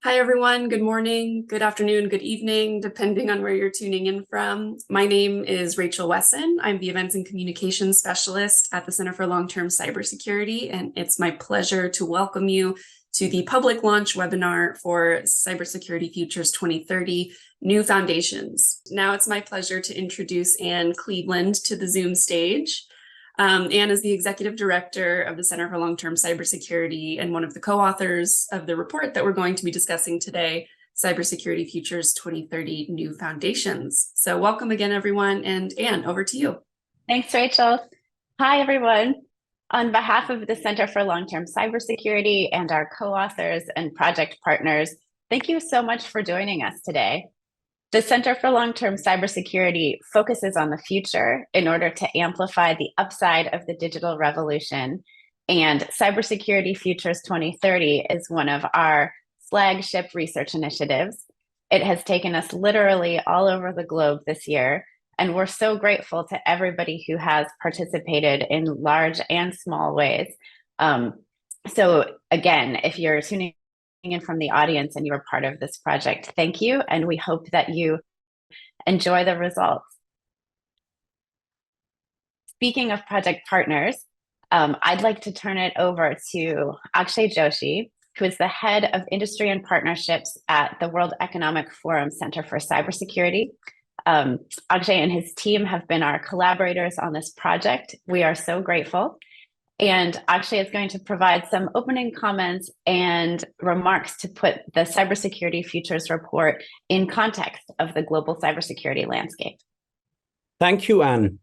Hi, everyone. Good morning, good afternoon, good evening, depending on where you're tuning in from. My name is Rachel Wesson. I'm the Events and Communications Specialist at the Center for Long-Term Cybersecurity, and it's my pleasure to welcome you to the public launch webinar for Cybersecurity Futures 2030, New Foundations. Now it's my pleasure to introduce Anne Cleveland to the Zoom stage. Anne is the Executive Director of the Center for Long-Term Cybersecurity and one of the co-authors of the report that we're going to be discussing today, Cybersecurity Futures 2030 New Foundations. So welcome again, everyone. And Anne, over to you. Thanks, Rachel. Hi, everyone. On behalf of the Center for Long-Term Cybersecurity and our co-authors and project partners, thank you so much for joining us today. The Center for Long-Term Cybersecurity focuses on the future in order to amplify the upside of the digital revolution. And Cybersecurity Futures 2030 is one of our flagship research initiatives. It has taken us literally all over the globe this year, and we're so grateful to everybody who has participated in large and small ways. So again, if you're tuning in from the audience and you're part of this project, thank you, and we hope that you enjoy the results. Speaking of project partners, I'd like to turn it over to Akshay Joshi, who is the head of industry and partnerships at the World Economic Forum Center for Cybersecurity. Akshay and his team have been our collaborators on this project. We are so grateful. And Akshay is going to provide some opening comments and remarks to put the Cybersecurity Futures report in context of the global cybersecurity landscape. Thank you, Anne.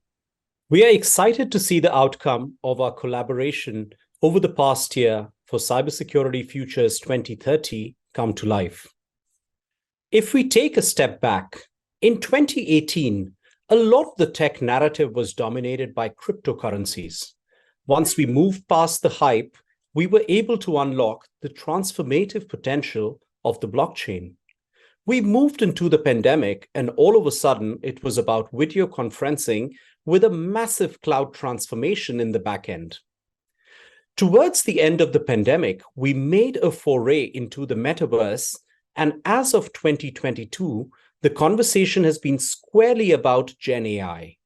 We are excited to see the outcome of our collaboration over the past year for Cybersecurity Futures 2030 come to life. If we take a step back, in 2018, a lot of the tech narrative was dominated by cryptocurrencies. Once we moved past the hype, we were able to unlock the transformative potential of the blockchain. We moved into the pandemic, and all of a sudden, it was about video conferencing with a massive cloud transformation in the back end. Towards the end of the pandemic, we made a foray into the metaverse, and as of 2022, the conversation has been squarely about Gen AI.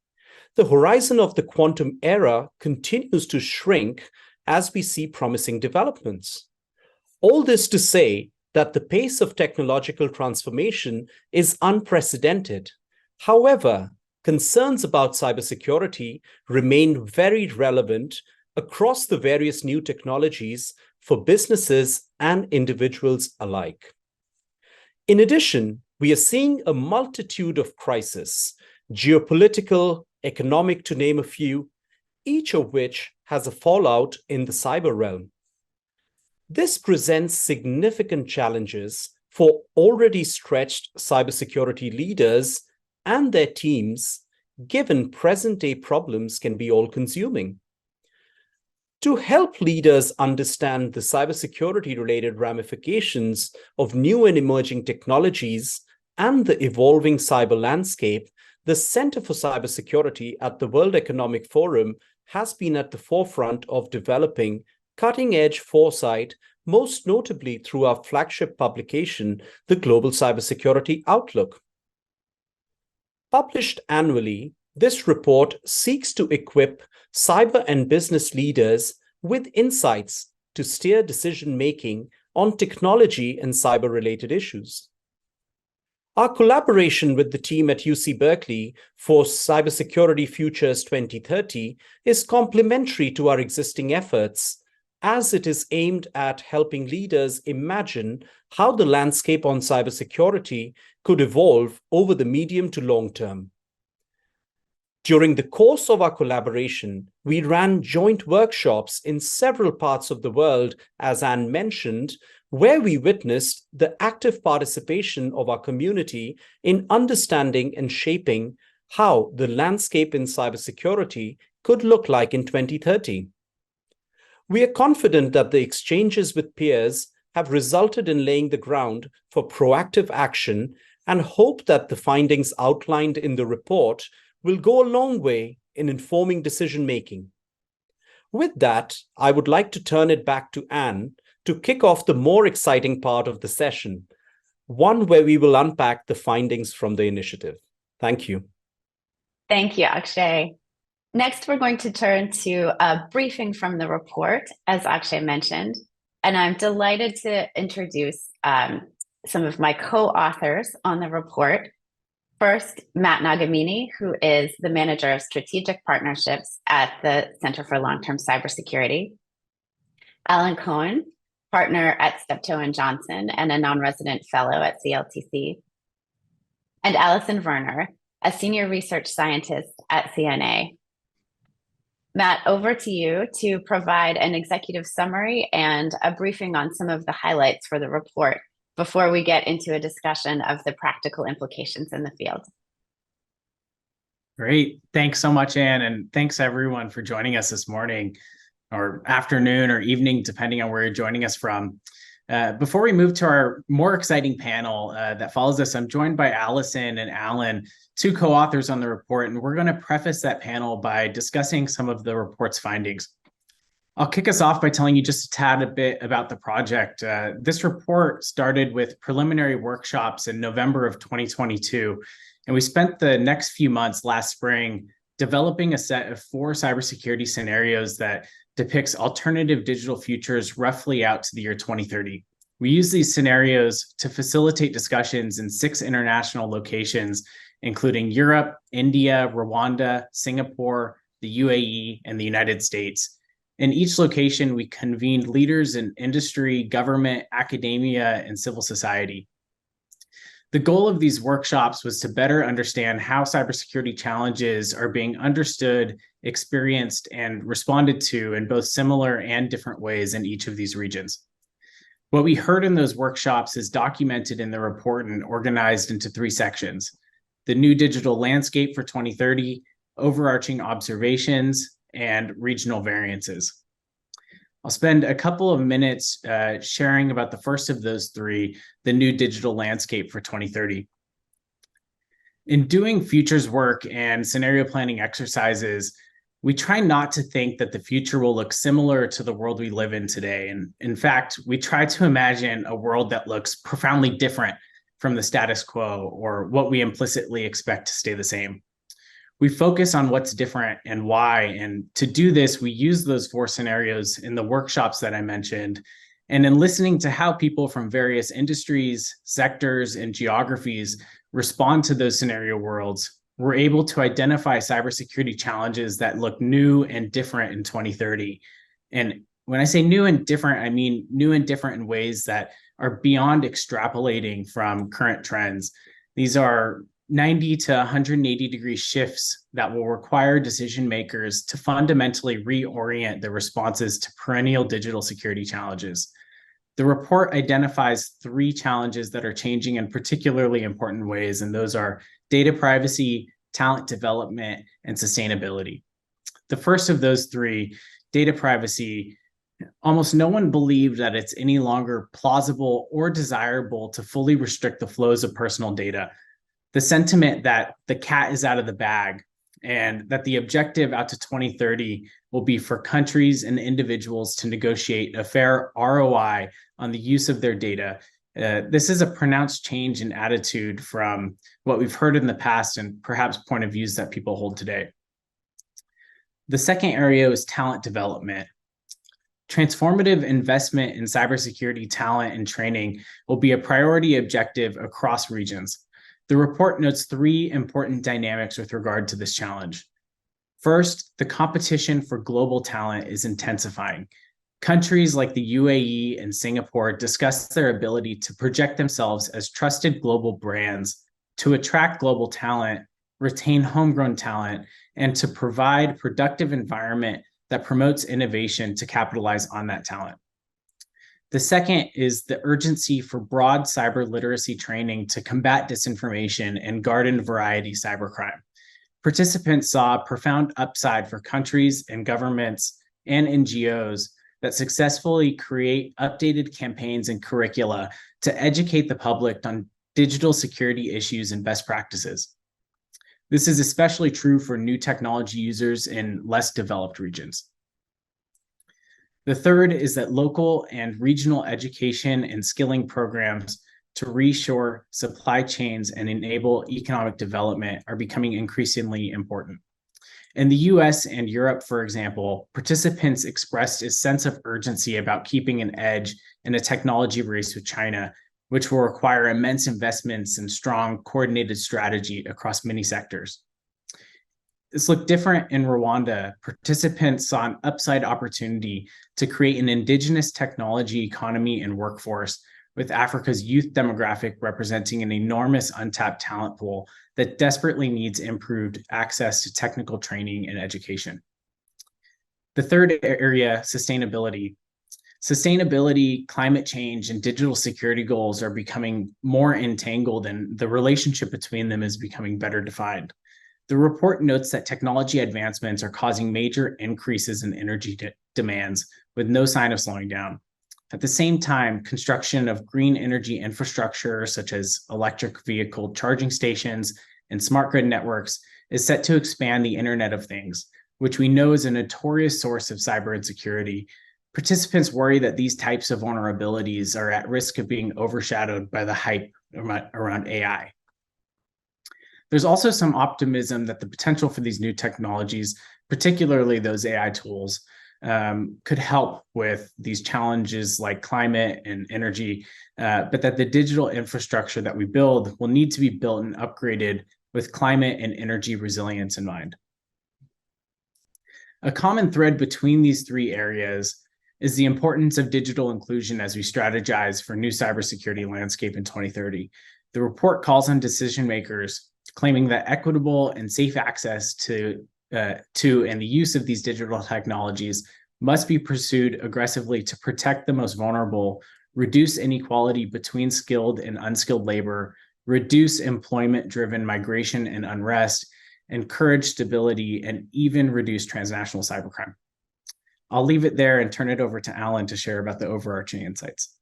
The horizon of the quantum era continues to shrink as we see promising developments. All this to say that the pace of technological transformation is unprecedented. However, concerns about cybersecurity remain very relevant across the various new technologies for businesses and individuals alike. In addition, we are seeing a multitude of crises, geopolitical, economic to name a few, each of which has a fallout in the cyber realm. This presents significant challenges for already stretched cybersecurity leaders and their teams, given present-day problems can be all-consuming. To help leaders understand the cybersecurity-related ramifications of new and emerging technologies and the evolving cyber landscape, the Center for Cybersecurity at the World Economic Forum has been at the forefront of developing cutting-edge foresight, most notably through our flagship publication, the Global Cybersecurity Outlook. Published annually, this report seeks to equip cyber and business leaders with insights to steer decision-making on technology and cyber-related issues. Our collaboration with the team at UC Berkeley for Cybersecurity Futures 2030 is complementary to our existing efforts, as it is aimed at helping leaders imagine how the landscape on cybersecurity could evolve over the medium to long term. During the course of our collaboration, we ran joint workshops in several parts of the world, as Anne mentioned, where we witnessed the active participation of our community in understanding and shaping how the landscape in cybersecurity could look like in 2030. We are confident that the exchanges with peers have resulted in laying the ground for proactive action and hope that the findings outlined in the report will go a long way in informing decision-making. With that, I would like to turn it back to Anne to kick off the more exciting part of the session, one where we will unpack the findings from the initiative. Thank you. Thank you, Akshay. Next, we're going to turn to a briefing from the report, as Akshay mentioned, and I'm delighted to introduce some of my co-authors on the report. First, Matt Nagamini, who is the Manager of Strategic Partnerships at the Center for Long-Term Cybersecurity. Alan Cohen, partner at Steptoe & Johnson and a non-resident fellow at CLTC. And Allison Werner, a senior research scientist at CNA. Matt, over to you to provide an executive summary and a briefing on some of the highlights for the report before we get into a discussion of the practical implications in the field. Great. Thanks so much, Anne, and thanks everyone for joining us this morning or afternoon or evening, depending on where you're joining us from. Before we move to our more exciting panel that follows us, I'm joined by Allison and Alan, two co-authors on the report, and we're going to preface that panel by discussing some of the report's findings. I'll kick us off by telling you just a tad a bit about the project. This report started with preliminary workshops in November of 2022, and we spent the next few months last spring developing a set of 4 cybersecurity scenarios that depicts alternative digital futures roughly out to the year 2030. We use these scenarios to facilitate discussions in 6 international locations, including Europe, India, Rwanda, Singapore, the UAE, and the United States. In each location, we convened leaders in industry, government, academia, and civil society. The goal of these workshops was to better understand how cybersecurity challenges are being understood, experienced, and responded to in both similar and different ways in each of these regions. What we heard in those workshops is documented in the report and organized into 3 sections: the new digital landscape for 2030, overarching observations, and regional variances. I'll spend a couple of minutes sharing about the first of those 3, the new digital landscape for 2030. In doing futures work and scenario planning exercises, we try not to think that the future will look similar to the world we live in today. And in fact, we try to imagine a world that looks profoundly different from the status quo or what we implicitly expect to stay the same. We focus on what's different and why, and to do this, we use those 4 scenarios in the workshops that I mentioned, and in listening to how people from various industries, sectors, and geographies respond to those scenario worlds, we're able to identify cybersecurity challenges that look new and different in 2030. And when I say new and different, I mean new and different in ways that are beyond extrapolating from current trends. These are 90 to 180 degree shifts that will require decision makers to fundamentally reorient their responses to perennial digital security challenges. The report identifies 3 challenges that are changing in particularly important ways, and those are data privacy, talent development, and sustainability. The first of those 3, data privacy, almost no one believed that it's any longer plausible or desirable to fully restrict the flows of personal data. The sentiment that the cat is out of the bag and that the objective out to 2030 will be for countries and individuals to negotiate a fair ROI on the use of their data. This is a pronounced change in attitude from what we've heard in the past and perhaps point of views that people hold today. The second area is talent development. Transformative investment in cybersecurity talent and training will be a priority objective across regions. The report notes 3 important dynamics with regard to this challenge. First, the competition for global talent is intensifying. Countries like the UAE and Singapore discuss their ability to project themselves as trusted global brands, to attract global talent, retain homegrown talent, and to provide a productive environment that promotes innovation to capitalize on that talent. The second is the urgency for broad cyber literacy training to combat disinformation and garden variety cybercrime. Participants saw a profound upside for countries and governments and NGOs that successfully create updated campaigns and curricula to educate the public on digital security issues and best practices. This is especially true for new technology users in less developed regions. The third is that local and regional education and skilling programs to reshore supply chains and enable economic development are becoming increasingly important. In the US and Europe, for example, participants expressed a sense of urgency about keeping an edge in a technology race with China, which will require immense investments and strong coordinated strategy across many sectors. This looked different in Rwanda. Participants saw an upside opportunity to create an indigenous technology economy and workforce, with Africa's youth demographic representing an enormous untapped talent pool that desperately needs improved access to technical training and education. The third area, sustainability. Sustainability, climate change, and digital security goals are becoming more entangled, and the relationship between them is becoming better defined. The report notes that technology advancements are causing major increases in energy demands with no sign of slowing down. At the same time, construction of green energy infrastructure, such as electric vehicle charging stations and smart grid networks, is set to expand the Internet of Things, which we know is a notorious source of cyber insecurity. Participants worry that these types of vulnerabilities are at risk of being overshadowed by the hype around AI. There's also some optimism that the potential for these new technologies, particularly those AI tools, could help with these challenges like climate and energy, but that the digital infrastructure that we build will need to be built and upgraded with climate and energy resilience in mind. A common thread between these three areas is the importance of digital inclusion as we strategize for new cybersecurity landscape in 2030. The report calls on decision makers, claiming that equitable and safe access to and the use of these digital technologies must be pursued aggressively to protect the most vulnerable, reduce inequality between skilled and unskilled labor, reduce employment-driven migration and unrest, encourage stability, and even reduce transnational cybercrime. I'll leave it there and turn it over to Alan to share about the overarching insights.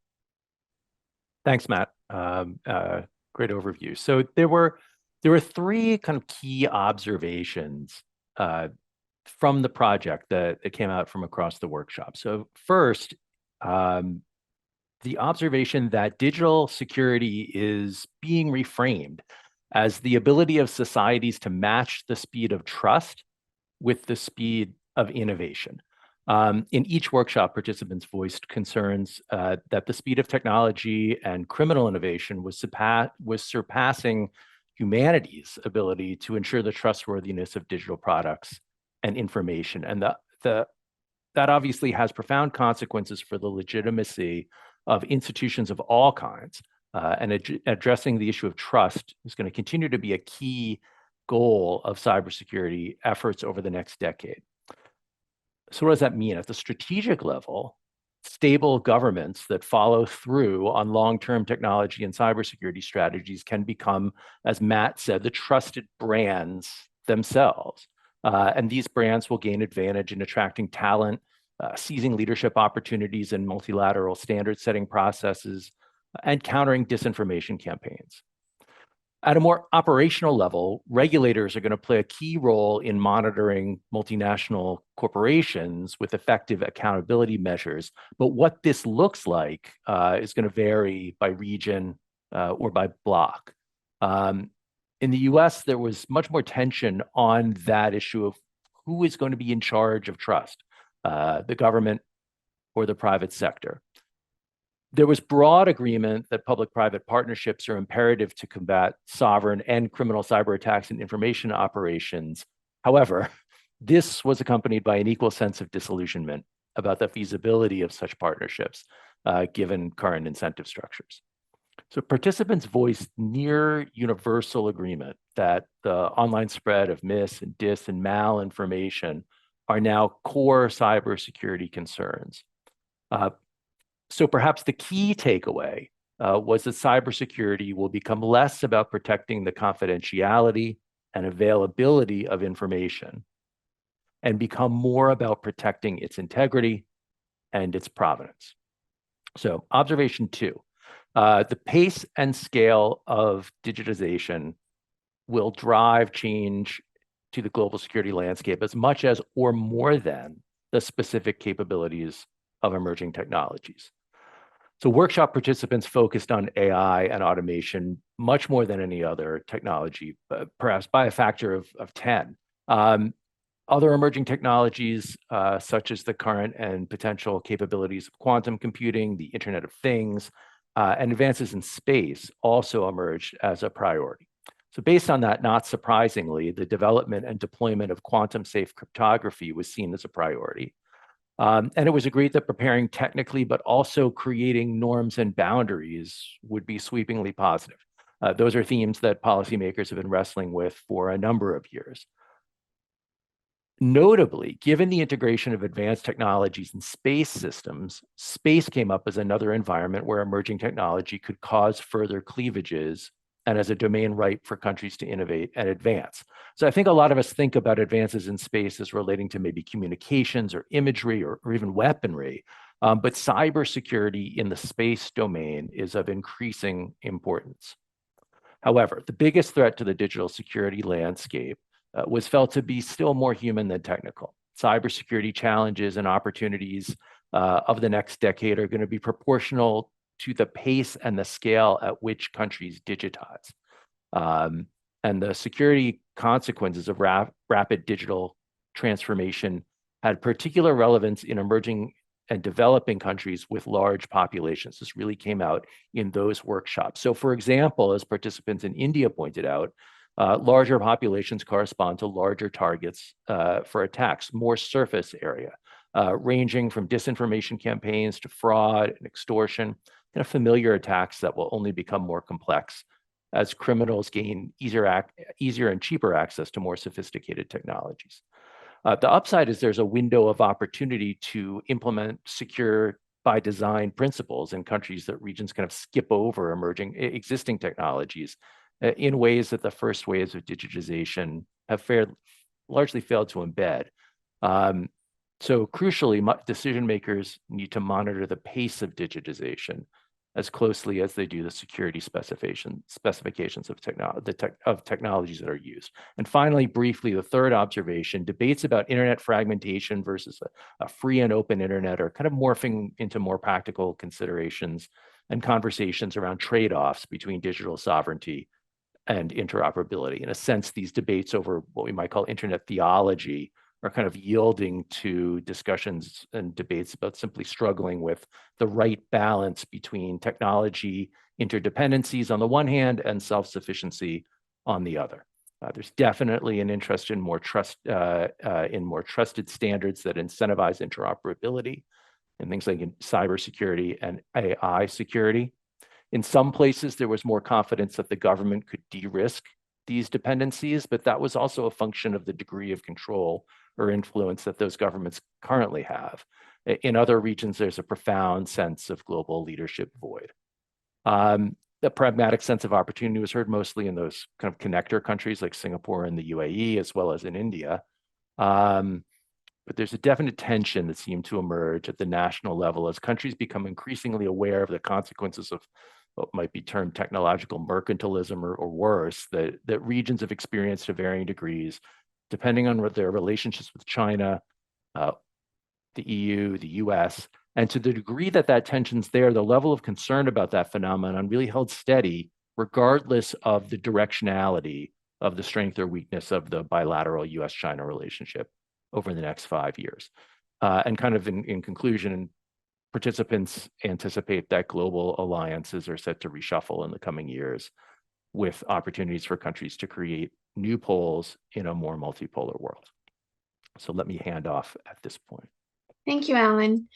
Thanks, Matt. Great overview. So there were three kind of key observations from the project that came out from across the workshop. So first, the observation that digital security is being reframed as the ability of societies to match the speed of trust with the speed of innovation. In each workshop, participants voiced concerns that the speed of technology and criminal innovation was surpassing humanity's ability to ensure the trustworthiness of digital products and information. And that obviously has profound consequences for the legitimacy of institutions of all kinds. And addressing the issue of trust is going to continue to be a key goal of cybersecurity efforts over the next decade. So what does that mean? At the strategic level, stable governments that follow through on long-term technology and cybersecurity strategies can become, as Matt said, the trusted brands themselves. And these brands will gain advantage in attracting talent, seizing leadership opportunities in multilateral standard-setting processes, and countering disinformation campaigns. At a more operational level, regulators are going to play a key role in monitoring multinational corporations with effective accountability measures. But what this looks like is going to vary by region or by bloc. In the US, there was much more tension on that issue of who is going to be in charge of trust, the government or the private sector. There was broad agreement that public-private partnerships are imperative to combat sovereign and criminal cyber attacks and information operations. However, this was accompanied by an equal sense of disillusionment about the feasibility of such partnerships, given current incentive structures. So participants voiced near universal agreement that the online spread of mis and dis and malinformation are now core cybersecurity concerns. So perhaps the key takeaway was that cybersecurity will become less about protecting the confidentiality and availability of information and become more about protecting its integrity and its provenance. So observation 2, the pace and scale of digitization will drive change to the global security landscape as much as or more than the specific capabilities of emerging technologies. So workshop participants focused on AI and automation much more than any other technology, perhaps by a factor of 10. Other emerging technologies, such as the current and potential capabilities of quantum computing, the Internet of Things, and advances in space also emerged as a priority. So based on that, not surprisingly, the development and deployment of quantum-safe cryptography was seen as a priority. And it was agreed that preparing technically, but also creating norms and boundaries would be sweepingly positive. Those are themes that policymakers have been wrestling with for a number of years. Notably, given the integration of advanced technologies and space systems, space came up as another environment where emerging technology could cause further cleavages and as a domain ripe for countries to innovate and advance. So I think a lot of us think about advances in space as relating to maybe communications or imagery or even weaponry, but cybersecurity in the space domain is of increasing importance. However, the biggest threat to the digital security landscape was felt to be still more human than technical. Cybersecurity challenges and opportunities of the next decade are going to be proportional to the pace and the scale at which countries digitize. And the security consequences of rapid digital transformation had particular relevance in emerging and developing countries with large populations. This really came out in those workshops. So for example, as participants in India pointed out, larger populations correspond to larger targets for attacks, more surface area, ranging from disinformation campaigns to fraud and extortion, kind of familiar attacks that will only become more complex as criminals gain easier and cheaper access to more sophisticated technologies. The upside is there's a window of opportunity to implement secure by design principles in countries that regions kind of skip over existing technologies in ways that the first waves of digitization have largely failed to embed. So crucially, decision makers need to monitor the pace of digitization as closely as they do the security specifications of technologies that are used. And finally, briefly, the third observation, debates about internet fragmentation versus a free and open internet are kind of morphing into more practical considerations and conversations around trade-offs between digital sovereignty and interoperability. In a sense, these debates over what we might call internet theology are kind of yielding to discussions and debates about simply struggling with the right balance between technology interdependencies on the one hand and self-sufficiency on the other. There's definitely an interest in more trusted standards that incentivize interoperability in things like cybersecurity and AI security. In some places, there was more confidence that the government could de-risk these dependencies, but that was also a function of the degree of control or influence that those governments currently have. In other regions, there's a profound sense of global leadership void. The pragmatic sense of opportunity was heard mostly in those kind of connector countries like Singapore and the UAE, as well as in India. But there's a definite tension that seemed to emerge at the national level as countries become increasingly aware of the consequences of what might be termed technological mercantilism or worse, that regions have experienced to varying degrees, depending on their relationships with China, the EU, the US, and to the degree that that tension's there, the level of concern about that phenomenon really held steady, regardless of the directionality of the strength or weakness of the bilateral US-China relationship over the next 5 years. And kind of in conclusion, participants anticipate that global alliances are set to reshuffle in the coming years with opportunities for countries to create new poles in a more multipolar world. So let me hand off at this point. Thank you, Alan.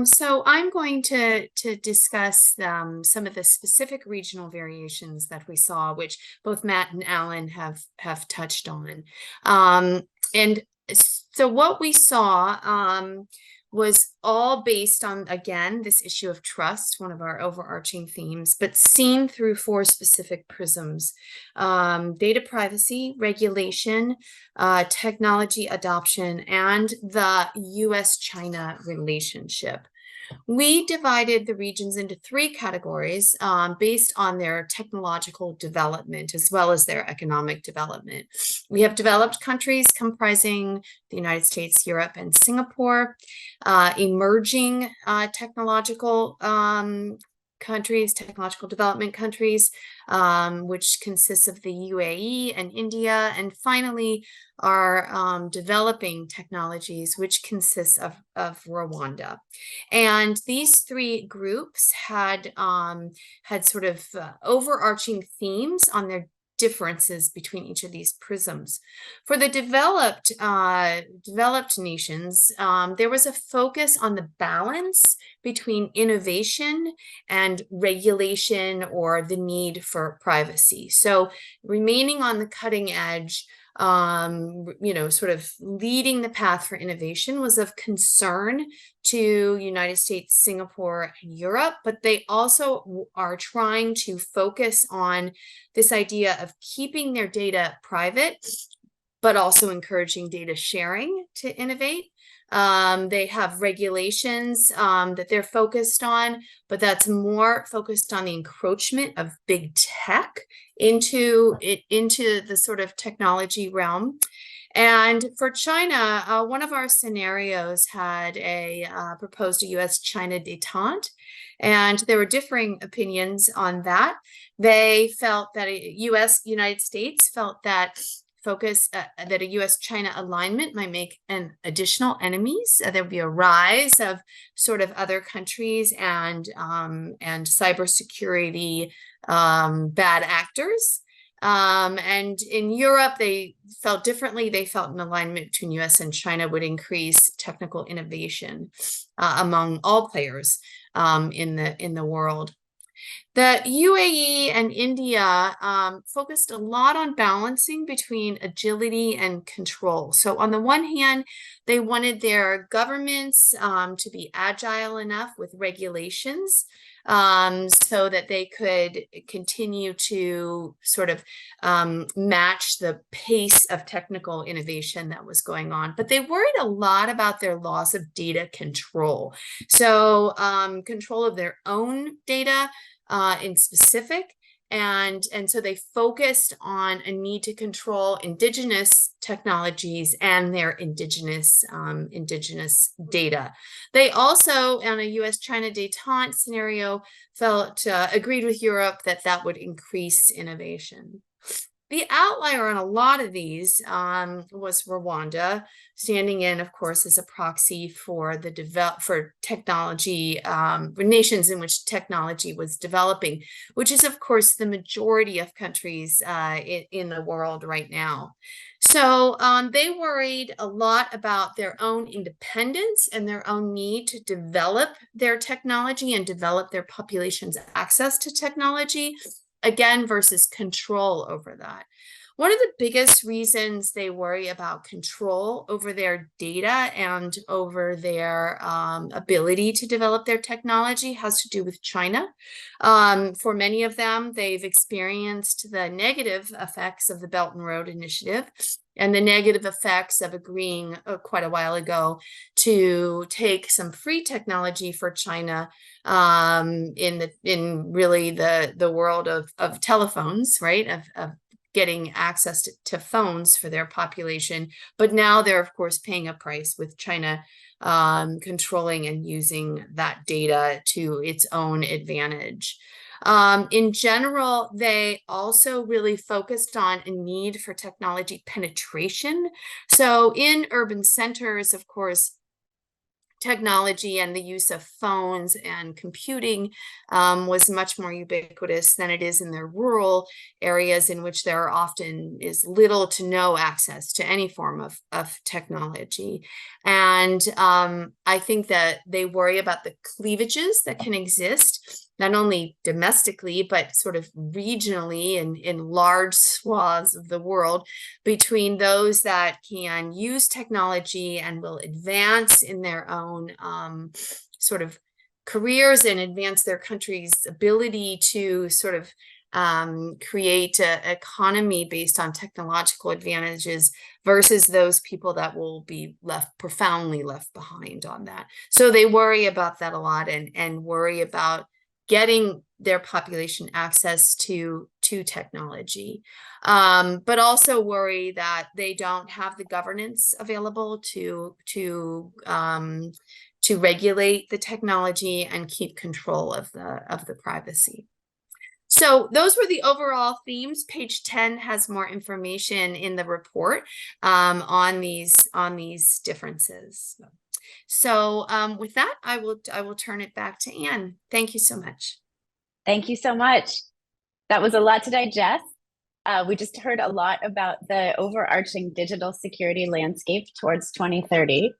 So I'm going to discuss some of the specific regional variations that we saw, which both Matt and Alan have touched on. And so what we saw was all based on, again, this issue of trust, one of our overarching themes, but seen through 4 specific prisms: data privacy, regulation, technology adoption, and the US-China relationship. We divided the regions into 3 categories based on their technological development as well as their economic development. We have developed countries comprising the United States, Europe, and Singapore, emerging technological countries, technological development countries, which consists of the UAE and India, and finally our developing technologies, which consists of Rwanda. And these 3 groups had sort of overarching themes on their differences between each of these prisms. For the developed nations, there was a focus on the balance between innovation and regulation, or the need for privacy. So remaining on the cutting edge, sort of leading the path for innovation was of concern to United States, Singapore, and Europe, but they also are trying to focus on this idea of keeping their data private, but also encouraging data sharing to innovate. They have regulations that they're focused on, but that's more focused on the encroachment of big tech into the sort of technology realm. And for China, one of our scenarios had proposed a US-China détente, and there were differing opinions on that. They felt that United States felt that that a US-China alignment might make an additional enemies. There would be a rise of sort of other countries and cybersecurity bad actors. And in Europe, they felt differently. They felt an alignment between US and China would increase technical innovation among all players in the world. The UAE and India focused a lot on balancing between agility and control. So on the one hand, they wanted their governments to be agile enough with regulations so that they could continue to sort of match the pace of technical innovation that was going on. But they worried a lot about their loss of data control. So control of their own data in specific. And so they focused on a need to control indigenous technologies and their indigenous data. They also, on a US-China détente scenario, agreed with Europe that would increase innovation. The outlier on a lot of these was Rwanda, standing in, of course, as a proxy for technology, nations in which technology was developing, which is, of course, the majority of countries in the world right now. So they worried a lot about their own independence and their own need to develop their technology and develop their population's access to technology, again, versus control over that. One of the biggest reasons they worry about control over their data and over their ability to develop their technology has to do with China. For many of them, they've experienced the negative effects of the Belt and Road Initiative and the negative effects of agreeing quite a while ago to take some free technology for China in really the world of telephones, right? Of getting access to phones for their population. But now they're, of course, paying a price with China controlling and using that data to its own advantage. In general, they also really focused on a need for technology penetration. So in urban centers, of course, technology and the use of phones and computing was much more ubiquitous than it is in the rural areas, in which there often is little to no access to any form of technology. And I think that they worry about the cleavages that can exist not only domestically, but sort of regionally and in large swaths of the world, between those that can use technology and will advance in their own sort of careers and advance their country's ability to sort of create an economy based on technological advantages, versus those people that will be profoundly left behind on that. So they worry about that a lot, and worry about getting their population access to technology, but also worry that they don't have the governance available to regulate the technology and keep control of the privacy. So those were the overall themes. Page 10 has more information in the report on these differences. So with that, I will turn it back to Anne. Thank you so much. Thank you so much. That was a lot to digest. We just heard a lot about the overarching digital security landscape towards 2030.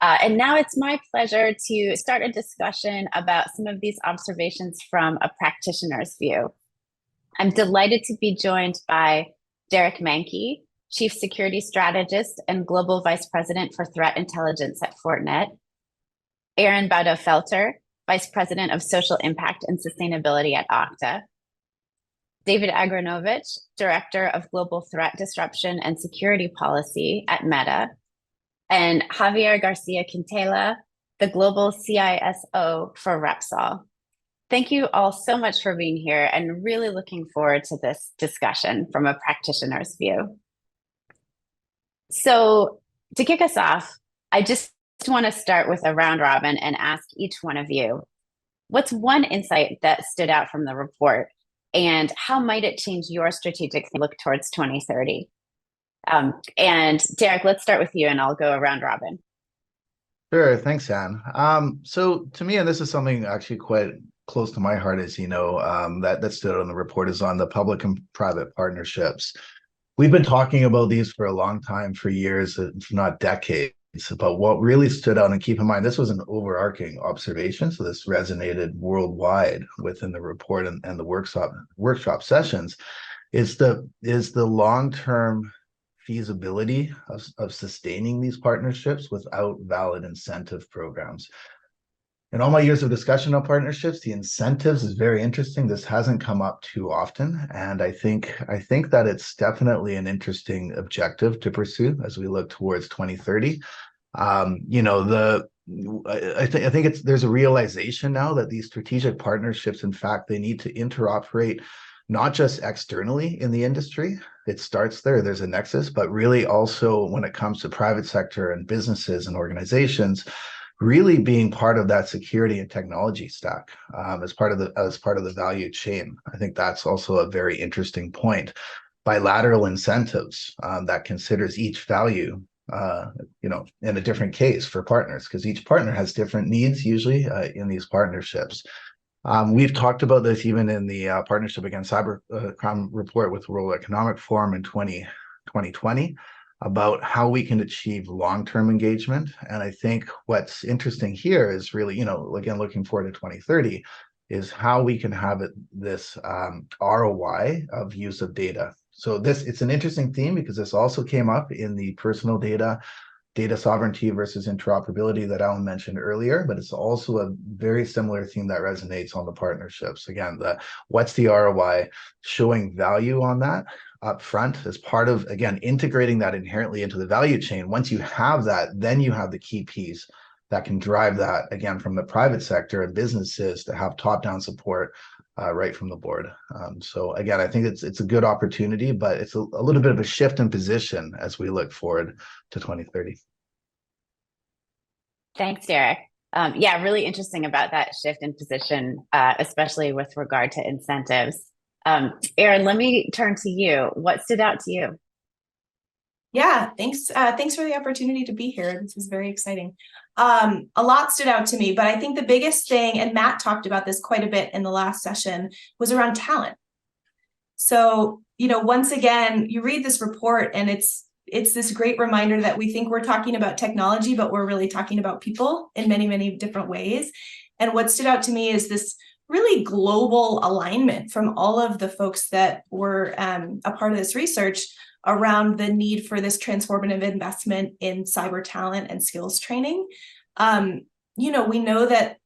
And now it's my pleasure to start a discussion about some of these observations from a practitioner's view. I'm delighted to be joined by Derek Mankey, Chief Security Strategist and Global Vice President for Threat Intelligence at Fortinet, Aaron Baudo-Felter, Vice President of Social Impact and Sustainability at Okta, David Agranovich, Director of Global Threat Disruption and Security Policy at Meta, and Javier Garcia-Quintela, the Global CISO for Repsol. Thank you all so much for being here, and really looking forward to this discussion from a practitioner's view. So to kick us off, I just want to start with a round robin and ask each one of you, what's one insight that stood out from the report, and how might it change your strategic look towards 2030? And Derek, let's start with you, and I'll go around robin. Sure, thanks, Anne. So to me, and this is something actually quite close to my heart, as you know, that stood out in the report, is on the public and private partnerships. We've been talking about these for a long time, for years, if not decades. But what really stood out, and keep in mind, this was an overarching observation, so this resonated worldwide within the report and the workshop sessions, is the long-term feasibility of sustaining these partnerships without valid incentive programs. In all my years of discussion on partnerships, the incentives is very interesting. This hasn't come up too often, and I think that it's definitely an interesting objective to pursue as we look towards 2030. I think there's a realization now that these strategic partnerships, in fact, they need to interoperate not just externally in the industry. It starts there, there's a nexus, but really also when it comes to private sector and businesses and organizations, really being part of that security and technology stack as part of the value chain. I think that's also a very interesting point. Bilateral incentives that considers each value in a different case for partners, because each partner has different needs usually in these partnerships. We've talked about this even in the Partnership Against Cybercrime report with the World Economic Forum in 2020, about how we can achieve long-term engagement. And I think what's interesting here is really, again, looking forward to 2030, is how we can have this ROI of use of data. So it's an interesting theme, because this also came up in the personal data sovereignty versus interoperability that Alan mentioned earlier, but it's also a very similar theme that resonates on the partnerships. Again, what's the ROI, showing value on that up front as part of, again, integrating that inherently into the value chain. Once you have that, then you have the key piece that can drive that, again, from the private sector and businesses to have top-down support right from the board. So again, I think it's a good opportunity, but it's a little bit of a shift in position as we look forward to 2030. Thanks, Derek. Yeah, really interesting about that shift in position, especially with regard to incentives. Aaron, let me turn to you. What stood out to you? Yeah, thanks. Thanks for the opportunity to be here. This is very exciting. A lot stood out to me, but I think the biggest thing, and Matt talked about this quite a bit in the last session, was around talent. So, once again, you read this report and it's this great reminder that we think we're talking about technology, but we're really talking about people in many, many different ways. And what stood out to me is this really global alignment from all of the folks that were a part of this research around the need for this transformative investment in cyber talent and skills training. You know, we know that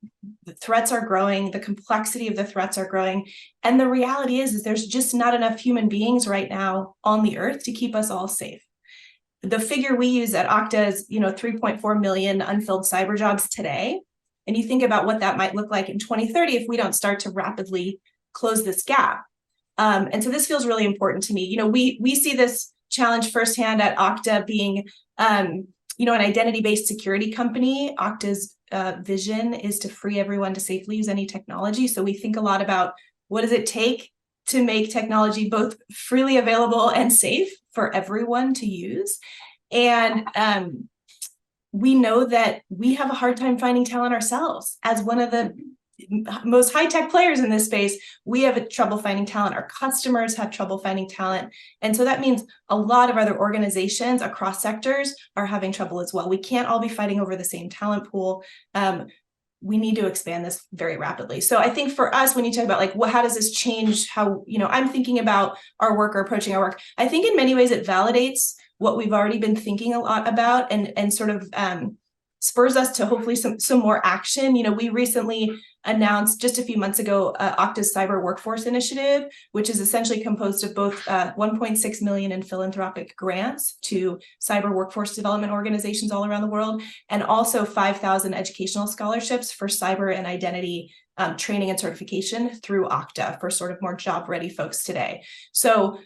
the threats are growing, the complexity of the threats are growing, and the reality is there's just not enough human beings right now on the earth to keep us all safe. The figure we use at Okta is, you know, 3.4 million unfilled cyber jobs today. And you think about what that might look like in 2030 if we don't start to rapidly close this gap. And so this feels really important to me. You know, we see this challenge firsthand at Okta being, you know, an identity-based security company. Okta's vision is to free everyone to safely use any technology. So we think a lot about what does it take to make technology both freely available and safe for everyone to use. And we know that we have a hard time finding talent ourselves. As one of the most high-tech players in this space, we have trouble finding talent. Our customers have trouble finding talent. And so that means a lot of other organizations across sectors are having trouble as well. We can't all be fighting over the same talent pool. We need to expand this very rapidly. So I think for us, when you talk about like, how does this change how, you know, I'm thinking about our work or approaching our work, I think in many ways it validates what we've already been thinking a lot about and sort of spurs us to hopefully some more action. You know, we recently announced just a few months ago Okta's Cyber Workforce Initiative, which is essentially composed of both 1.6 million in philanthropic grants to cyber workforce development organizations all around the world, and also 5,000 educational scholarships for cyber and identity training and certification through Okta for sort of more job-ready folks today. So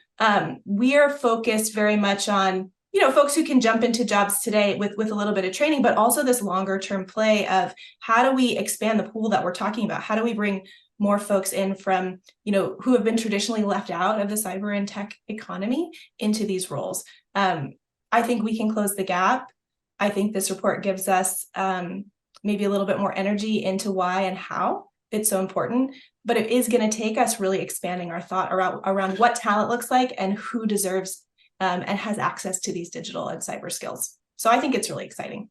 we are focused very much on, you know, folks who can jump into jobs today with a little bit of training, but also this longer term play of how do we expand the pool that we're talking about? How do we bring more folks in from, you know, who have been traditionally left out of the cyber and tech economy into these roles? I think we can close the gap. I think this report gives us maybe a little bit more energy into why and how it's so important, but it is going to take us really expanding our thought around what talent looks like and who deserves and has access to these digital and cyber skills. So I think it's really exciting.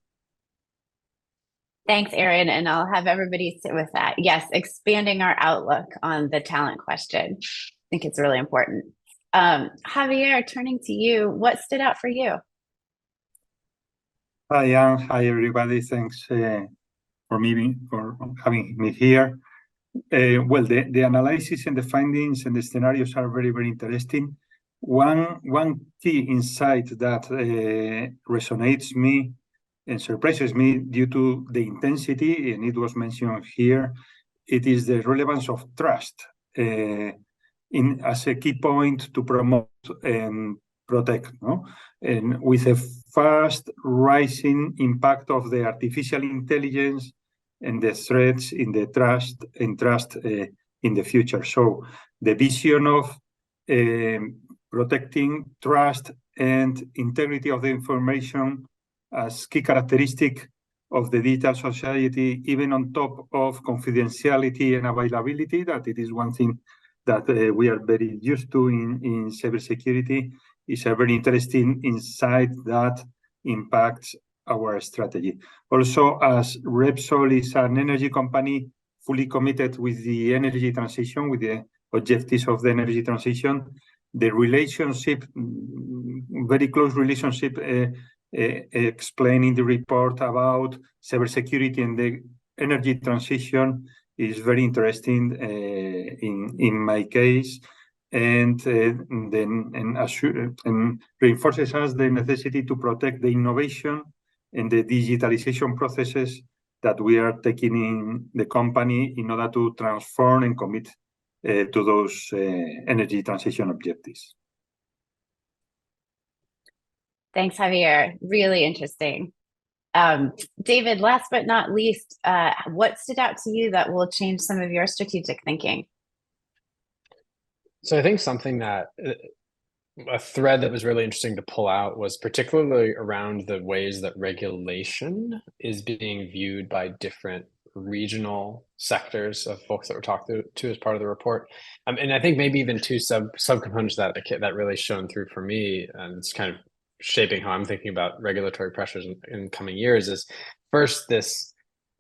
Thanks, Erin, and I'll have everybody sit with that. Yes, expanding our outlook on the talent question. I think it's really important. Javier, turning to you, what stood out for you? Hi, Anne. Hi, everybody. Thanks for having me here. Well, the analysis and the findings and the scenarios are very, very interesting. One key insight that resonates me and surprises me due to the intensity, and it was mentioned here, it is the relevance of trust as a key point to promote and protect. No? And with a fast rising impact of the artificial intelligence and the threats in the trust in the future. So the vision of protecting trust and integrity of the information as key characteristic of the digital society, even on top of confidentiality and availability, that it is one thing that we are very used to in cybersecurity, is a very interesting insight that impacts our strategy. Also, as Repsol is an energy company fully committed with the energy transition, with the objectives of the energy transition, the relationship, very close relationship explained in the report about cybersecurity and the energy transition is very interesting in my case, and reinforces us the necessity to protect the innovation and the digitalization processes that we are taking in the company in order to transform and commit to those energy transition objectives. Thanks, Javier. Really interesting. David, last but not least, what stood out to you that will change some of your strategic thinking? So I think something that a thread that was really interesting to pull out was particularly around the ways that regulation is being viewed by different regional sectors of folks that were talked to as part of the report. And I think maybe even two subcomponents that really shone through for me, and it's kind of shaping how I'm thinking about regulatory pressures in coming years, is first this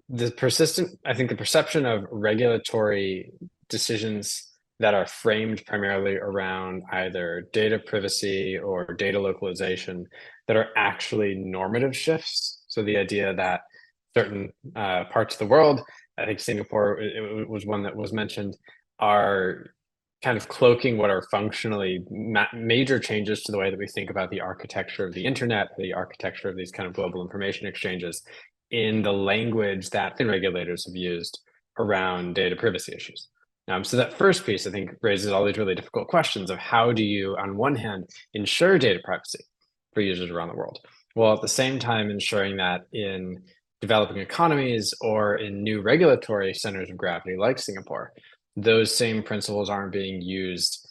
the perception of regulatory decisions that are framed primarily around either data privacy or data localization that are actually normative shifts. So the idea that certain parts of the world, I think Singapore it was one that was mentioned, are kind of cloaking what are functionally major changes to the way that we think about the architecture of the internet, the architecture of these kind of global information exchanges in the language that regulators have used around data privacy issues. So that first piece, I think, raises all these really difficult questions of how do you, on one hand, ensure data privacy for users around the world, while at the same time ensuring that in developing economies or in new regulatory centers of gravity like Singapore, those same principles aren't being used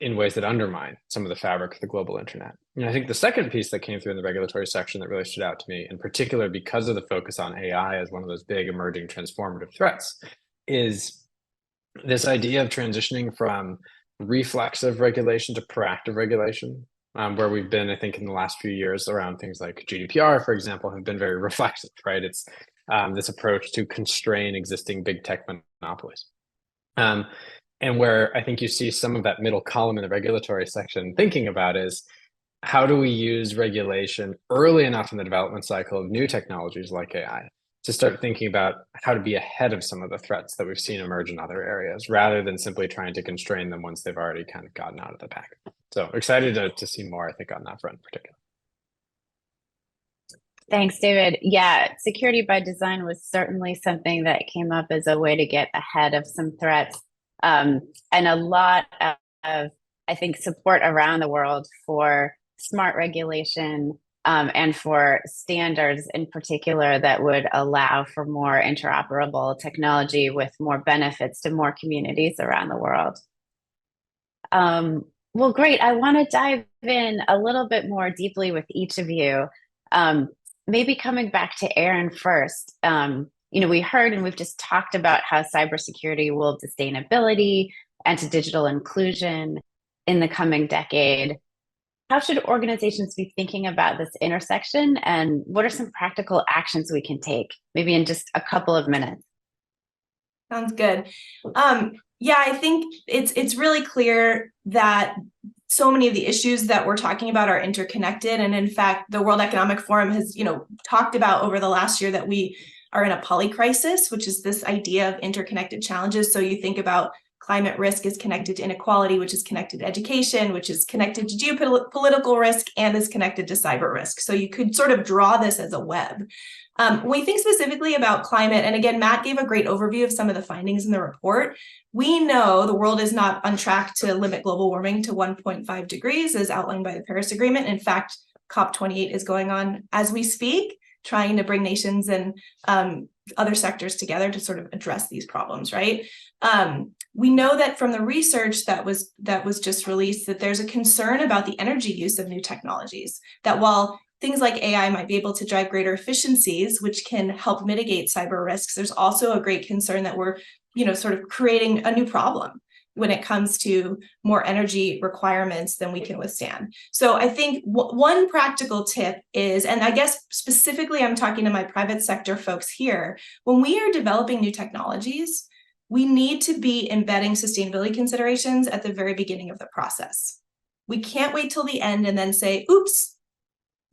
in ways that undermine some of the fabric of the global internet. And I think the second piece that came through in the regulatory section that really stood out to me, in particular because of the focus on AI as one of those big emerging transformative threats, is this idea of transitioning from reflexive regulation to proactive regulation, where we've been, I think, in the last few years around things like GDPR, for example, have been very reflexive, right? It's this approach to constrain existing big tech monopolies. And where I think you see some of that middle column in the regulatory section thinking about is, how do we use regulation early enough in the development cycle of new technologies like AI to start thinking about how to be ahead of some of the threats that we've seen emerge in other areas, rather than simply trying to constrain them once they've already kind of gotten out of the pack. So excited to see more, I think, on that front in particular. Thanks, David. Yeah, security by design was certainly something that came up as a way to get ahead of some threats. And a lot of, I think, support around the world for smart regulation and for standards in particular that would allow for more interoperable technology with more benefits to more communities around the world. Well, great. I want to dive in a little bit more deeply with each of you. Maybe coming back to Aaron first. We heard and we've just talked about how cybersecurity will sustainability and to digital inclusion in the coming decade. How should organizations be thinking about this intersection, and what are some practical actions we can take, maybe in just a couple of minutes? Sounds good. Yeah, I think it's really clear that so many of the issues that we're talking about are interconnected. And in fact, the World Economic Forum has, talked about over the last year that we are in a polycrisis, which is this idea of interconnected challenges. So you think about climate risk is connected to inequality, which is connected to education, which is connected to geopolitical risk, and is connected to cyber risk. So you could sort of draw this as a web. When we think specifically about climate, and again, Matt gave a great overview of some of the findings in the report, we know the world is not on track to limit global warming to 1.5 degrees as outlined by the Paris Agreement. In fact, COP28 is going on as we speak, trying to bring nations and other sectors together to sort of address these problems, right? We know that from the research that was just released that there's a concern about the energy use of new technologies, that while things like AI might be able to drive greater efficiencies, which can help mitigate cyber risks, there's also a great concern that we're, sort of creating a new problem when it comes to more energy requirements than we can withstand. So I think one practical tip is, and I guess specifically I'm talking to my private sector folks here, when we are developing new technologies, we need to be embedding sustainability considerations at the very beginning of the process. We can't wait till the end and then say, oops,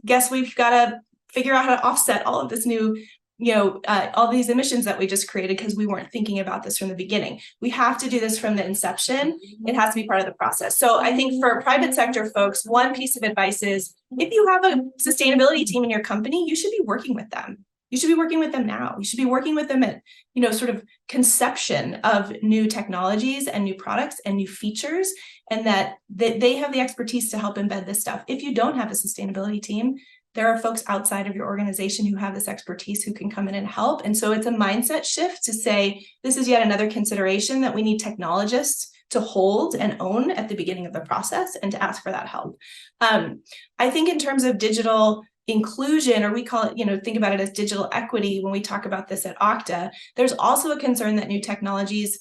guess we've got to figure out how to offset all of this new, all these emissions that we just created because we weren't thinking about this from the beginning. We have to do this from the inception. It has to be part of the process. So I think for private sector folks, one piece of advice is if you have a sustainability team in your company, you should be working with them. You should be working with them now. You should be working with them at, sort of conception of new technologies and new products and new features, and that they have the expertise to help embed this stuff. If you don't have a sustainability team, there are folks outside of your organization who have this expertise who can come in and help. And so it's a mindset shift to say, this is yet another consideration that we need technologists to hold and own at the beginning of the process and to ask for that help. I think in terms of digital inclusion, or we call it, think about it as digital equity when we talk about this at Okta, there's also a concern that new technologies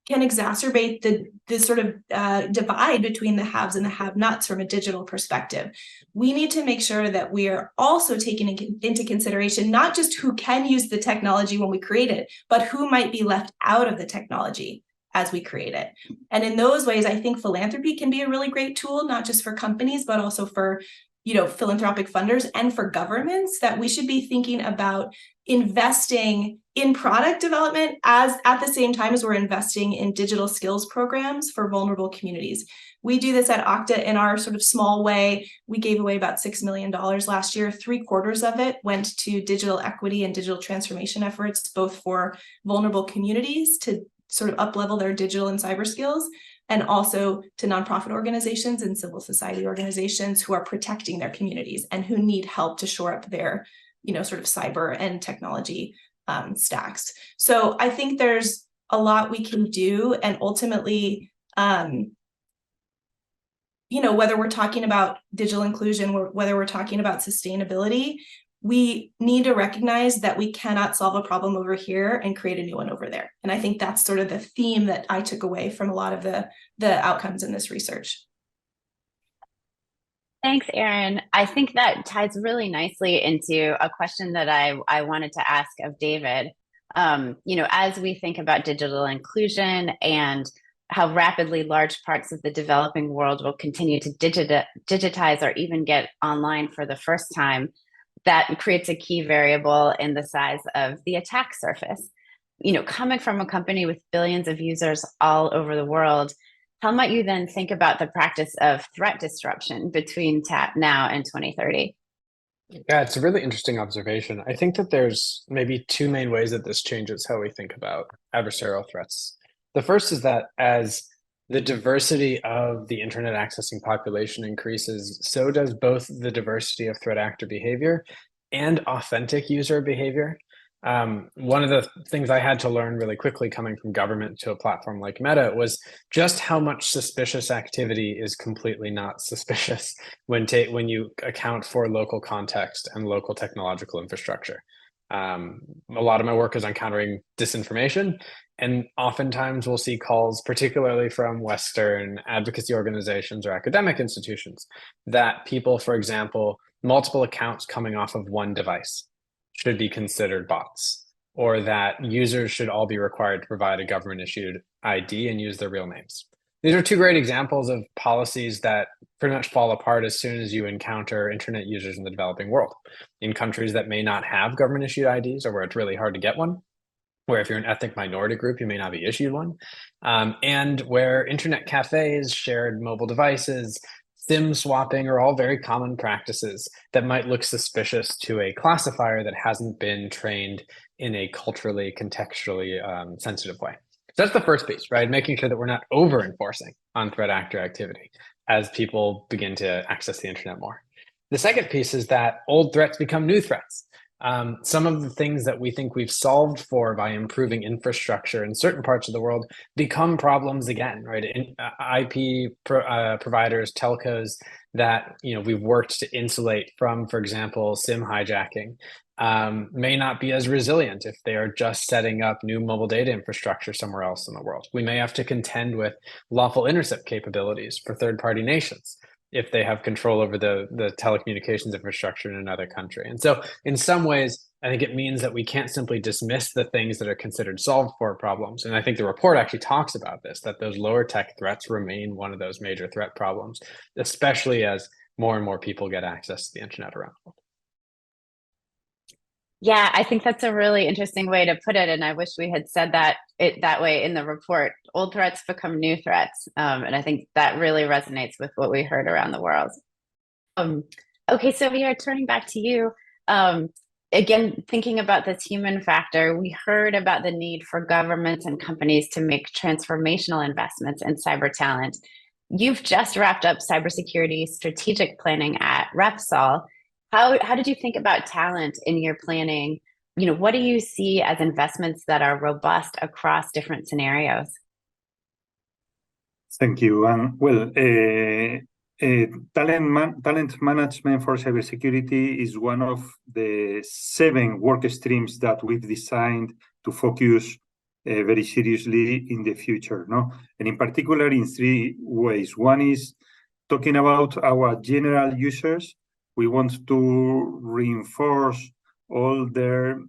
can exacerbate the sort of divide between the haves and the have-nots from a digital perspective. We need to make sure that we are also taking into consideration not just who can use the technology when we create it, but who might be left out of the technology as we create it. And in those ways, I think philanthropy can be a really great tool, not just for companies, but also for, you know, philanthropic funders and for governments, that we should be thinking about investing in product development as at the same time as we're investing in digital skills programs for vulnerable communities. We do this at Okta in our sort of small way. We gave away about $6 million last year. 3/4 of it went to digital equity and digital transformation efforts, both for vulnerable communities to sort of up-level their digital and cyber skills, and also to nonprofit organizations and civil society organizations who are protecting their communities and who need help to shore up their, you know, sort of cyber and technology stacks. So I think there's a lot we can do, and ultimately, you know, whether we're talking about digital inclusion, whether we're talking about sustainability, we need to recognize that we cannot solve a problem over here and create a new one over there. And I think that's sort of the theme that I took away from a lot of the outcomes in this research. Thanks, Erin. I think that ties really nicely into a question that I wanted to ask of David. You know, as we think about digital inclusion and how rapidly large parts of the developing world will continue to digitize or even get online for the first time, that creates a key variable in the size of the attack surface. You know, coming from a company with billions of users all over the world, how might you then think about the practice of threat disruption between now and 2030? Yeah, it's a really interesting observation. I think that there's maybe two main ways that this changes how we think about adversarial threats. The first is that as the diversity of the internet accessing population increases, so does both the diversity of threat actor behavior and authentic user behavior. One of the things I had to learn really quickly coming from government to a platform like Meta was just how much suspicious activity is completely not suspicious when you account for local context and local technological infrastructure. A lot of my work is on countering disinformation, and oftentimes we'll see calls, particularly from Western advocacy organizations or academic institutions, that people, for example, multiple accounts coming off of one device should be considered bots, or that users should all be required to provide a government-issued ID and use their real names. These are two great examples of policies that pretty much fall apart as soon as you encounter internet users in the developing world. In countries that may not have government-issued IDs, or where it's really hard to get one, where if you're an ethnic minority group, you may not be issued one, and where internet cafes, shared mobile devices, SIM swapping are all very common practices that might look suspicious to a classifier that hasn't been trained in a culturally, contextually sensitive way. So that's the first piece, right? Making sure that we're not over-enforcing on threat actor activity as people begin to access the internet more. The second piece is that old threats become new threats. Some of the things that we think we've solved for by improving infrastructure in certain parts of the world become problems again, right? IP providers, telcos that we've worked to insulate from, for example, SIM hijacking, may not be as resilient if they are just setting up new mobile data infrastructure somewhere else in the world. We may have to contend with lawful intercept capabilities for third-party nations if they have control over the telecommunications infrastructure in another country. And so in some ways, I think it means that we can't simply dismiss the things that are considered solved for problems. And I think the report actually talks about this, that those lower tech threats remain one of those major threat problems, especially as more and more people get access to the internet around the world. Yeah, I think that's a really interesting way to put it. And I wish we had said that way in the report. Old threats become new threats. And I think that really resonates with what we heard around the world. Okay, so we are turning back to you. Again, thinking about this human factor, we heard about the need for governments and companies to make transformational investments in cyber talent. You've just wrapped up cybersecurity strategic planning at Repsol. How did you think about talent in your planning? What do you see as investments that are robust across different scenarios? Thank you. Talent management for cybersecurity is one of the 7 work streams that we've designed to focus very seriously in the future, no? And in particular, in three ways. One is talking about our general users. We want to reinforce all their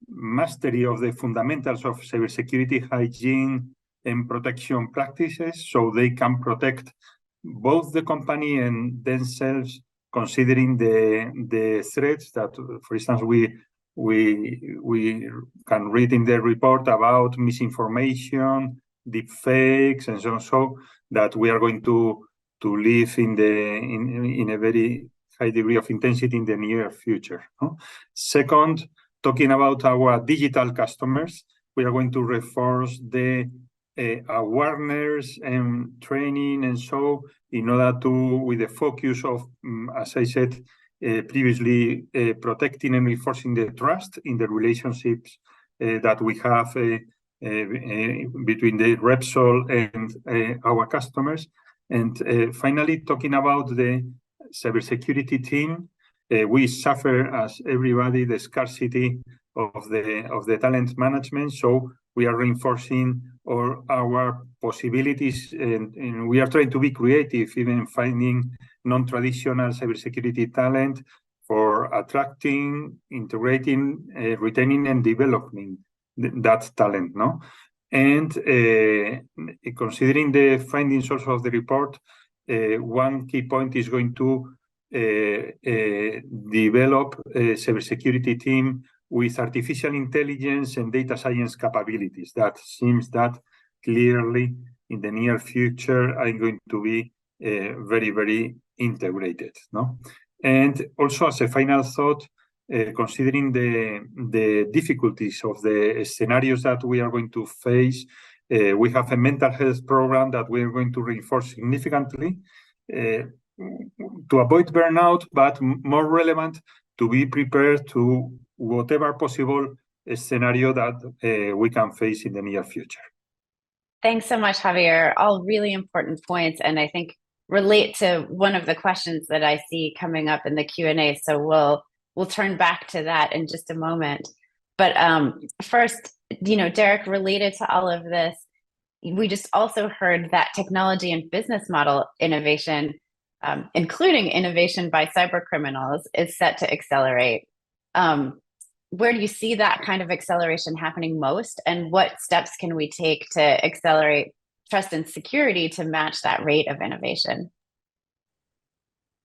mastery of the fundamentals of cybersecurity hygiene and protection practices, so they can protect both the company and themselves, considering the threats that, for instance, we can read in the report about misinformation, deep fakes, and so on, so that we are going to live in a very high degree of intensity in the near future. No? Second, talking about our digital customers, we are going to reinforce the awareness and training, and so in order to, with the focus of, as I said previously, protecting and reinforcing the trust in the relationships that we have between the Repsol and our customers. And finally, talking about the cybersecurity team, we suffer, as everybody, the scarcity of the talent management. So we are reinforcing our possibilities, and we are trying to be creative, even finding non-traditional cybersecurity talent for attracting, integrating, retaining, and developing that talent, no? And considering the findings also of the report, one key point is going to develop a cybersecurity team with artificial intelligence and data science capabilities. That seems that clearly in the near future are going to be very, very integrated, no? And also, as a final thought, considering the difficulties of the scenarios that we are going to face, we have a mental health program that we are going to reinforce significantly to avoid burnout, but more relevant, to be prepared to whatever possible scenario that we can face in the near future. Thanks so much, Javier. All really important points, and I think relate to one of the questions that I see coming up in the Q&A. So we'll turn back to that in just a moment. But first, Derek, related to all of this, we just also heard that technology and business model innovation, including innovation by cybercriminals, is set to accelerate. Where do you see that kind of acceleration happening most, and what steps can we take to accelerate trust and security to match that rate of innovation?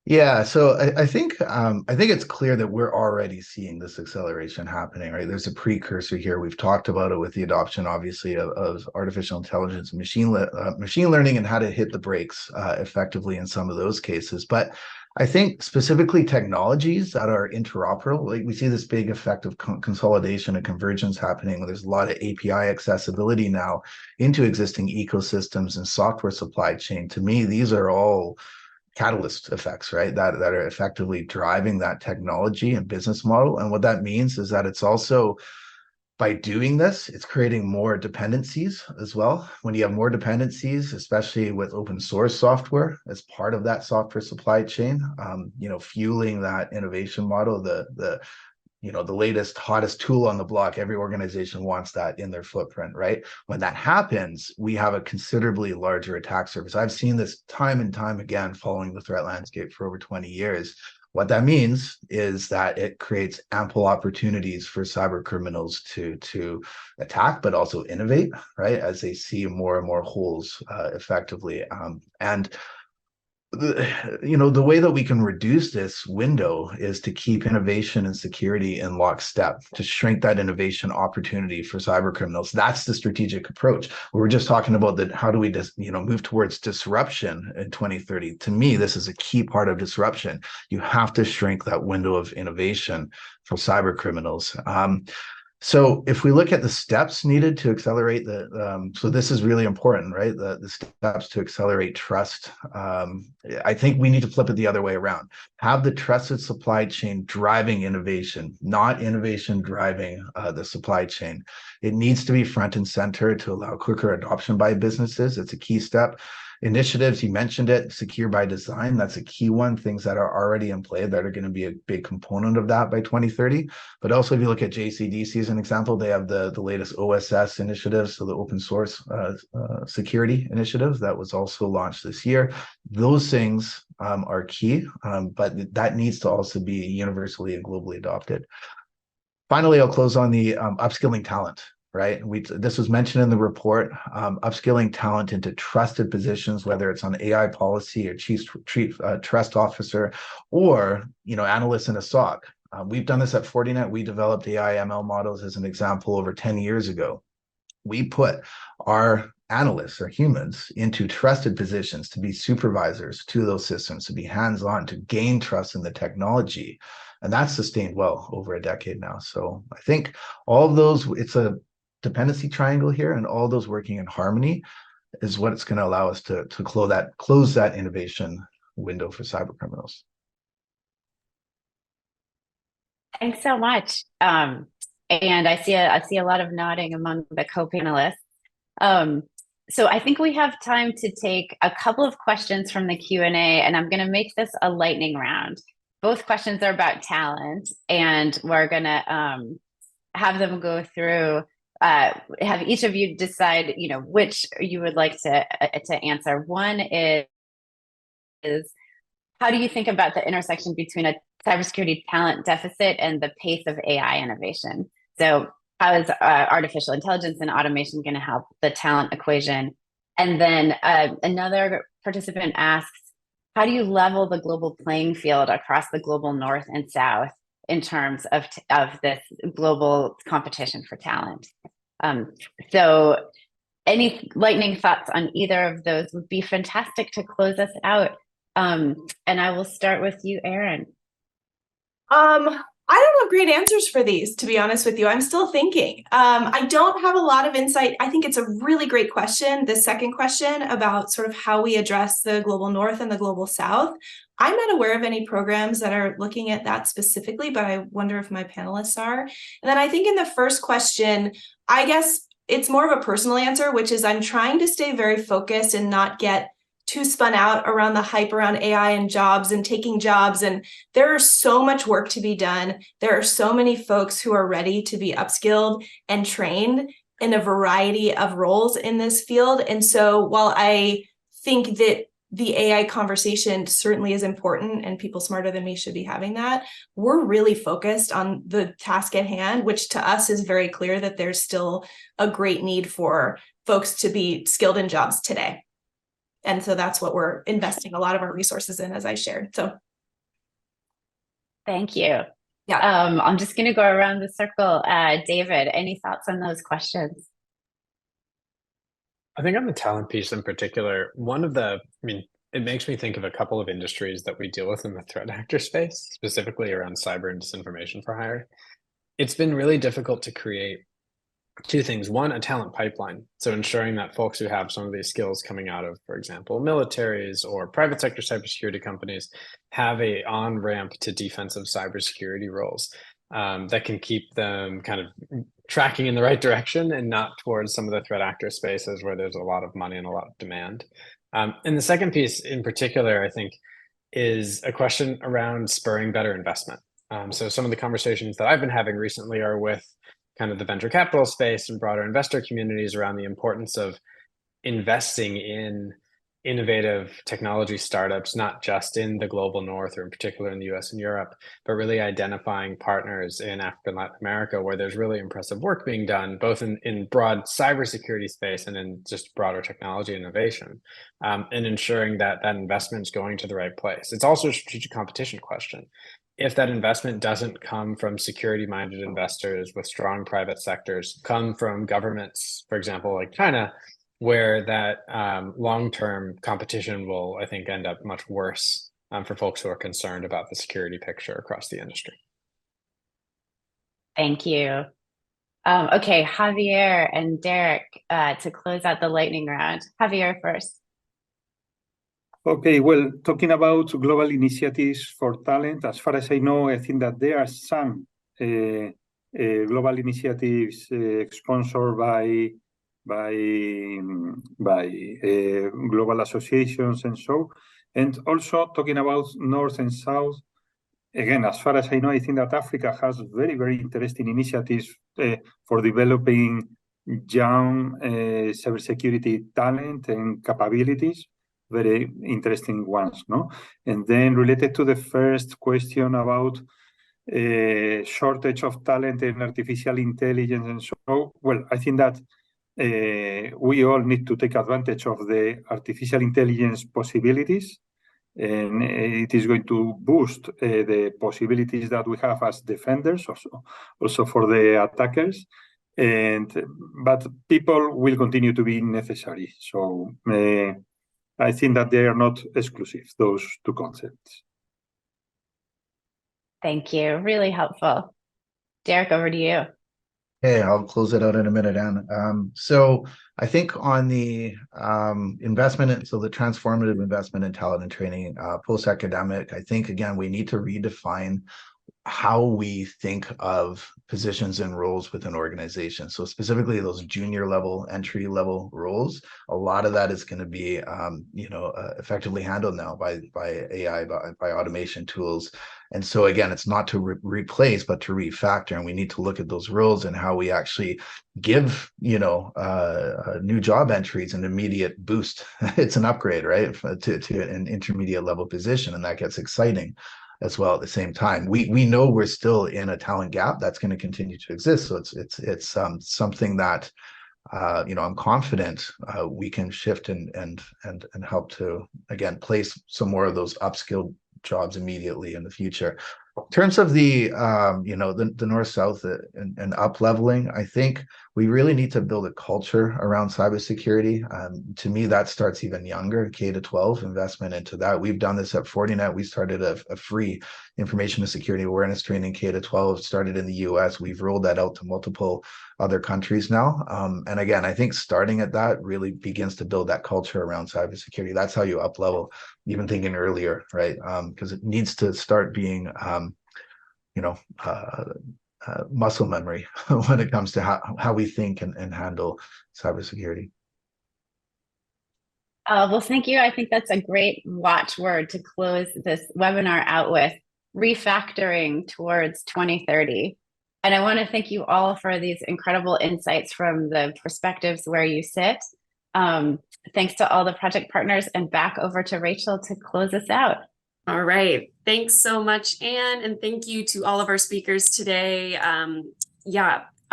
Yeah, so I think it's clear that we're already seeing this acceleration happening, right? There's a precursor here. We've talked about it with the adoption, obviously, of artificial intelligence, machine learning, and how to hit the brakes effectively in some of those cases. But I think specifically technologies that are interoperable, like we see this big effect of consolidation and convergence happening. There's a lot of API accessibility now into existing ecosystems and software supply chain. To me, these are all catalyst effects, right? That are effectively driving that technology and business model. And what that means is that it's also, by doing this, it's creating more dependencies as well. When you have more dependencies, especially with open source software as part of that software supply chain, fueling that innovation model, the latest, hottest tool on the block, every organization wants that in their footprint, right? When that happens, we have a considerably larger attack surface. I've seen this time and time again following the threat landscape for over 20 years. What that means is that it creates ample opportunities for cyber criminals to attack, but also innovate, right? As they see more and more holes effectively. The way that we can reduce this window is to keep innovation and security in lockstep, to shrink that innovation opportunity for cyber criminals. That's the strategic approach. We were just talking about that. How do we move towards disruption in 2030? To me, this is a key part of disruption. You have to shrink that window of innovation for cyber criminals. So if we look at the steps needed to accelerate so this is really important, right? The steps to accelerate trust. I think we need to flip it the other way around. Have the trusted supply chain driving innovation, not innovation driving the supply chain. It needs to be front and center to allow quicker adoption by businesses. It's a key step. Initiatives, you mentioned it, secure by design, that's a key one, things that are already in play that are going to be a big component of that by 2030. But also if you look at JCDC as an example, they have the latest OSS initiatives, so the open source security initiative that was also launched this year. Those things are key, but that needs to also be universally and globally adopted. Finally, I'll close on the upskilling talent. Right. This was mentioned in the report, upskilling talent into trusted positions, whether it's on AI policy or chief trust officer, or, analysts in a SOC. We've done this at Fortinet. We developed AI ML models as an example over 10 years ago. We put our analysts or humans into trusted positions to be supervisors to those systems, to be hands-on, to gain trust in the technology. And that's sustained well over a decade now. So I think all of those, it's a dependency triangle here, and all those working in harmony is what it's going to allow us to close that innovation window for cyber criminals. Thanks so much. And I see a lot of nodding among the co-panelists. So I think we have time to take a couple of questions from the Q&A, and I'm going to make this a lightning round. Both questions are about talent, and we're going to have them go through. Have each of you decide, which you would like to answer. One is how do you think about the intersection between a cybersecurity talent deficit and the pace of AI innovation? So how is artificial intelligence and automation going to help the talent equation? And then another participant asks, how do you level the global playing field across the global North and South in terms of this global competition for talent? So any lightning thoughts on either of those would be fantastic to close us out. And I will start with you, Erin. I don't have great answers for these, to be honest with you. I'm still thinking. I don't have a lot of insight. I think it's a really great question. The second question about sort of how we address the global North and the global South. I'm not aware of any programs that are looking at that specifically, but I wonder if my panelists are. And then I think in the first question, I guess it's more of a personal answer, which is I'm trying to stay very focused and not get too spun out around the hype around AI and jobs and taking jobs. And there is so much work to be done. There are so many folks who are ready to be upskilled and trained in a variety of roles in this field. And so while I think that the AI conversation certainly is important and people smarter than me should be having that, we're really focused on the task at hand, which to us is very clear that there's still a great need for folks to be skilled in jobs today. And so that's what we're investing a lot of our resources in, as I shared. So thank you. Yeah. I'm just going to go around the circle. David, any thoughts on those questions? I think on the talent piece in particular, it makes me think of a couple of industries that we deal with in the threat actor space, specifically around cyber and disinformation for hire. It's been really difficult to create two things. One, a talent pipeline. So ensuring that folks who have some of these skills coming out of, for example, militaries or private sector cybersecurity companies have a on-ramp to defensive cybersecurity roles that can keep them kind of tracking in the right direction and not towards some of the threat actor spaces where there's a lot of money and a lot of demand. And the second piece in particular, I think, is a question around spurring better investment. So some of the conversations that I've been having recently are with kind of the venture capital space and broader investor communities around the importance of investing in innovative technology startups, not just in the global North or in particular in the US and Europe, but really identifying partners in Africa and Latin America where there's really impressive work being done, both in broad cybersecurity space and in just broader technology innovation, and ensuring that that investment is going to the right place. It's also a strategic competition question. If that investment doesn't come from security-minded investors with strong private sectors, come from governments, for example, like China, where that long-term competition will, I think, end up much worse for folks who are concerned about the security picture across the industry. Thank you. Okay, Javier and Derek, to close out the lightning round. Javier first. Okay, well, talking about global initiatives for talent, as far as I know, I think that there are some global initiatives sponsored by by global associations and so. And also talking about North and South, again, as far as I know, I think that Africa has very, very interesting initiatives for developing young cybersecurity talent and capabilities, very interesting ones, no? And then related to the first question about shortage of talent in artificial intelligence and so, well, I think that we all need to take advantage of the artificial intelligence possibilities, and it is going to boost the possibilities that we have as defenders, also for the attackers. But people will continue to be necessary. So I think that they are not exclusive, those two concepts. Thank you. Really helpful. Derek, over to you. Hey, I'll close it out in a minute, Anne. So I think on the investment, so the transformative investment in talent and training, post-academic, I think, again, we need to redefine how we think of positions and roles within organizations. So specifically those junior level, entry level roles, a lot of that is going to be, effectively handled now by AI, by automation tools. And so again, it's not to replace, but to refactor. And we need to look at those roles and how we actually give, new job entries an immediate boost. It's an upgrade, right, to an intermediate level position, and that gets exciting as well at the same time. We know we're still in a talent gap that's going to continue to exist. So it's something that I'm confident we can shift and help to, again, place some more of those upskilled jobs immediately in the future. In terms of the north-south and up-leveling, I think we really need to build a culture around cybersecurity. To me, that starts even younger, K-12 investment into that. We've done this at Fortinet. We started a free information and security awareness training, K-12, started in the US. We've rolled that out to multiple other countries now. And again, I think starting at that really begins to build that culture around cybersecurity. That's how you up-level, even thinking earlier, right? Because it needs to start being muscle memory when it comes to how we think and handle cybersecurity. Well, thank you. I think that's a great watchword to close this webinar out with, refactoring towards 2030. And I want to thank you all for these incredible insights from the perspectives where you sit. Thanks to all the project partners, and back over to Rachel to close us out. All right. Thanks so much, Anne. And thank you to all of our speakers today.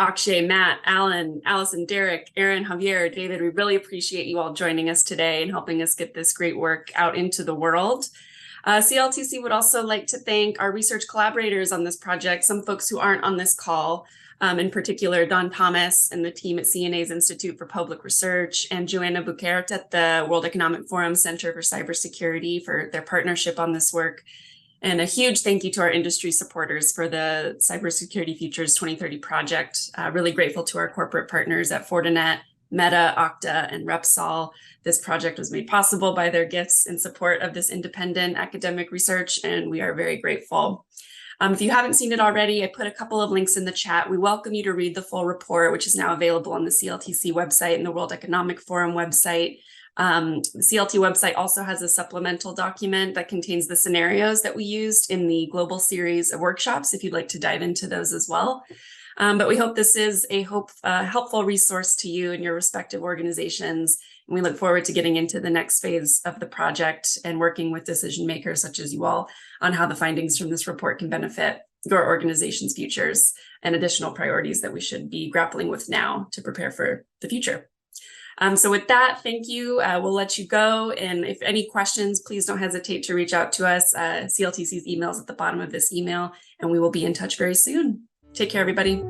Akshay, Matt, Alan, Allison, Derek, Aaron, Javier, David, we really appreciate you all joining us today and helping us get this great work out into the world. CLTC would also like to thank our research collaborators on this project, some folks who aren't on this call, in particular, Don Thomas and the team at CNA's Institute for Public Research, and Joanna Buchert at the World Economic Forum Center for Cybersecurity for their partnership on this work. And a huge thank you to our industry supporters for the Cybersecurity Futures 2030 project. Really grateful to our corporate partners at Fortinet, Meta, Okta, and Repsol. This project was made possible by their gifts in support of this independent academic research, and we are very grateful. If you haven't seen it already, I put a couple of links in the chat. We welcome you to read the full report, which is now available on the CLTC website and the World Economic Forum website. The CLT website also has a supplemental document that contains the scenarios that we used in the global series of workshops, if you'd like to dive into those as well. But we hope this is a helpful resource to you and your respective organizations. And we look forward to getting into the next phase of the project and working with decision makers such as you all on how the findings from this report can benefit your organization's futures and additional priorities that we should be grappling with now to prepare for the future. So with that, thank you. We'll let you go. And if any questions, please don't hesitate to reach out to us. CLTC's email is at the bottom of this email, and we will be in touch very soon. Take care, everybody.